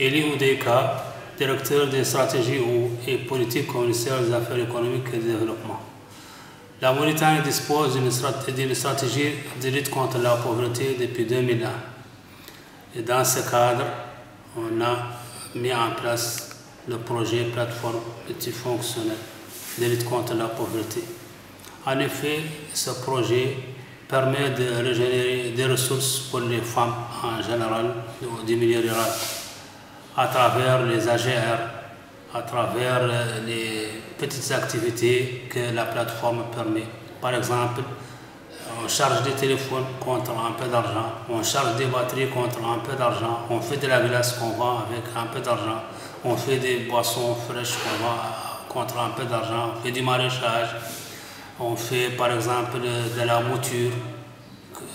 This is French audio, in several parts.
Eli Oudeka, directeur des stratégies et politiques communautaires des affaires économiques et du développement. La Mauritanie dispose d'une stratégie de lutte contre la pauvreté depuis 2001. Et dans ce cadre, on a mis en place le projet plateforme multifonctionnelle de lutte contre la pauvreté. En effet, ce projet permet de régénérer des ressources pour les femmes en général du milieu rural, à travers les AGR, à travers les petites activités que la plateforme permet. Par exemple, on charge des téléphones contre un peu d'argent, on charge des batteries contre un peu d'argent, on fait de la glace qu'on vend avec un peu d'argent, on fait des boissons fraîches qu'on vend contre un peu d'argent, on fait du maraîchage, on fait par exemple de la mouture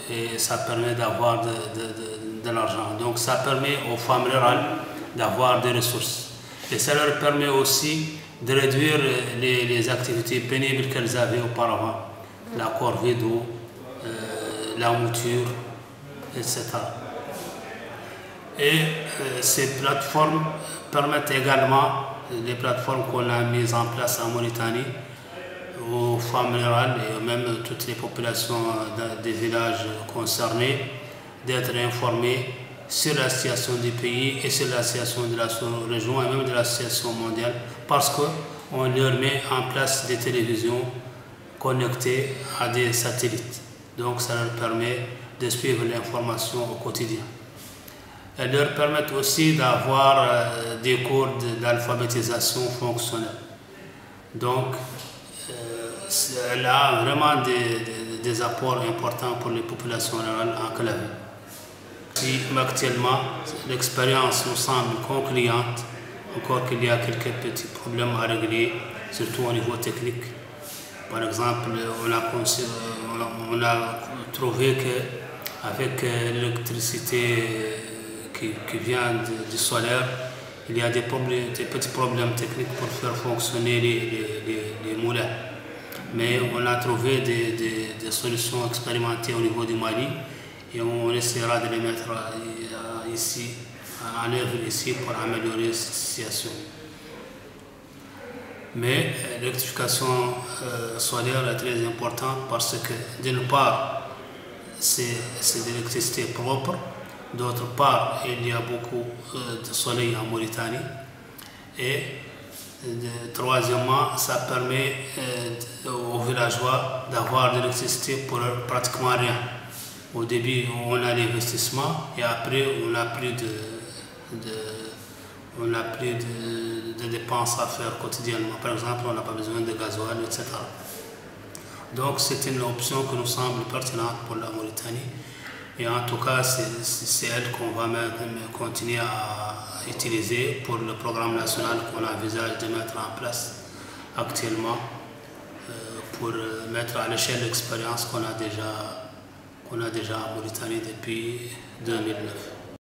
et ça permet d'avoir de l'argent. Donc ça permet aux femmes rurales d'avoir des ressources. Et ça leur permet aussi de réduire les activités pénibles qu'elles avaient auparavant, la corvée d'eau, la mouture, etc. Et ces plateformes permettent également, les plateformes qu'on a mises en place en Mauritanie, aux femmes rurales et même toutes les populations des villages concernés, d'être informées sur la situation du pays et sur la situation de la sous-région et même de la situation mondiale, parce qu'on leur met en place des télévisions connectées à des satellites. Donc ça leur permet de suivre l'information au quotidien. Elles leur permettent aussi d'avoir des cours d'alphabétisation fonctionnelle. Donc elle a vraiment des apports importants pour les populations rurales enclavées. Si actuellement l'expérience nous semble concluante, encore qu'il y a quelques petits problèmes à régler, surtout au niveau technique. Par exemple, on a trouvé qu'avec l'électricité qui vient du solaire, il y a des petits problèmes techniques pour faire fonctionner les moulins. Mais on a trouvé des solutions expérimentées au niveau du Mali et on essaiera de les mettre ici, en œuvre ici pour améliorer cette situation. Mais l'électrification solaire est très importante parce que d'une part, c'est de l'électricité propre, d'autre part, il y a beaucoup de soleil en Mauritanie et troisièmement, ça permet aux villageois d'avoir de l'électricité pour pratiquement rien. Au début, on a l'investissement et après, on n'a plus de dépenses à faire quotidiennement. Par exemple, on n'a pas besoin de gasoil, etc. Donc, c'est une option qui nous semble pertinente pour la Mauritanie. Et en tout cas, c'est elle qu'on va continuer à utiliser pour le programme national qu'on envisage de mettre en place actuellement pour mettre à l'échelle l'expérience qu'on a déjà en Mauritanie depuis 2009.